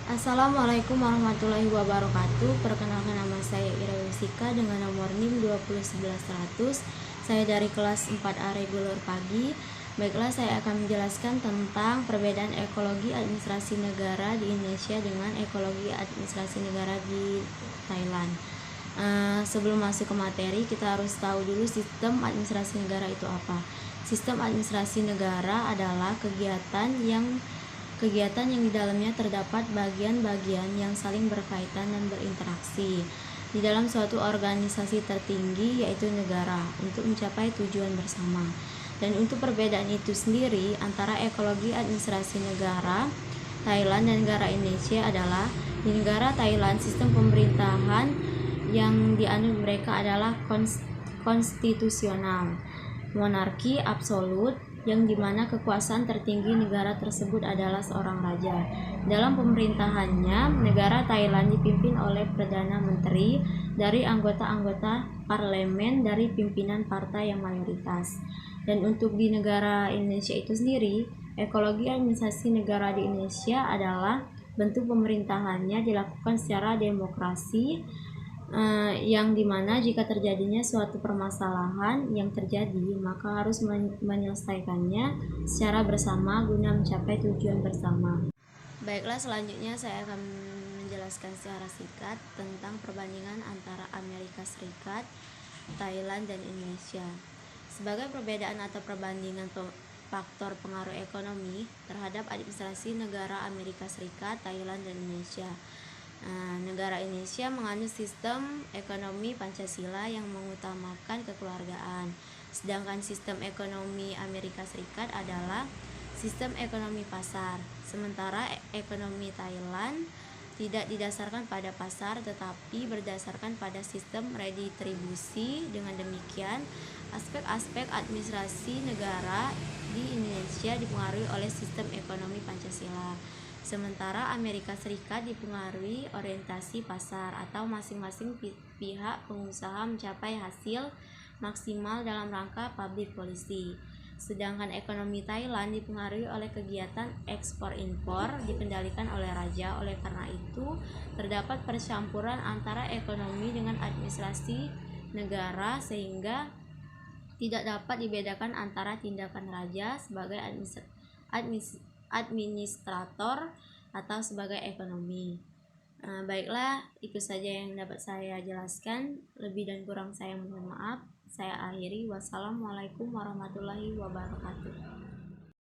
Assalamualaikum warahmatullahi wabarakatuh. Perkenalkan, nama saya Ira Yusika dengan nomor NIM 2011100. Saya dari kelas 4A reguler pagi. Baiklah, saya akan menjelaskan tentang perbedaan ekologi administrasi negara di Indonesia dengan ekologi administrasi negara di Thailand. Sebelum masuk ke materi, kita harus tahu dulu sistem administrasi negara itu apa. Sistem administrasi negara adalah kegiatan yang di dalamnya terdapat bagian-bagian yang saling berkaitan dan berinteraksi di dalam suatu organisasi tertinggi, yaitu negara, untuk mencapai tujuan bersama. Dan untuk perbedaan itu sendiri antara ekologi administrasi negara Thailand dan negara Indonesia adalah, di negara Thailand sistem pemerintahan yang dianut mereka adalah konstitusional, monarki absolut, yang dimana kekuasaan tertinggi negara tersebut adalah seorang raja. Dalam pemerintahannya, negara Thailand dipimpin oleh Perdana Menteri dari anggota-anggota parlemen dari pimpinan partai yang mayoritas. Dan untuk di negara Indonesia itu sendiri, ekologi administrasi negara di Indonesia adalah bentuk pemerintahannya dilakukan secara demokrasi, yang dimana jika terjadinya suatu permasalahan yang terjadi, maka harus menyelesaikannya secara bersama guna mencapai tujuan bersama. Baiklah, selanjutnya saya akan menjelaskan secara singkat tentang perbandingan antara Amerika Serikat, Thailand, dan Indonesia. Sebagai perbedaan atau perbandingan faktor pengaruh ekonomi terhadap administrasi negara Amerika Serikat, Thailand, dan Indonesia. Negara Indonesia menganut sistem ekonomi Pancasila yang mengutamakan kekeluargaan, sedangkan sistem ekonomi Amerika Serikat adalah sistem ekonomi pasar. Sementara ekonomi Thailand tidak didasarkan pada pasar tetapi berdasarkan pada sistem redistribusi. Dengan demikian, aspek-aspek administrasi negara di Indonesia dipengaruhi oleh sistem ekonomi Pancasila. Sementara Amerika Serikat dipengaruhi orientasi pasar atau masing-masing pihak pengusaha mencapai hasil maksimal dalam rangka public policy. Sedangkan ekonomi Thailand dipengaruhi oleh kegiatan ekspor-impor dikendalikan oleh raja. Oleh karena itu, terdapat percampuran antara ekonomi dengan administrasi negara sehingga tidak dapat dibedakan antara tindakan raja sebagai administrator atau sebagai ekonomi. Baiklah, itu saja yang dapat saya jelaskan. Lebih dan kurang saya mohon maaf. Saya akhiri. Wassalamualaikum warahmatullahi wabarakatuh.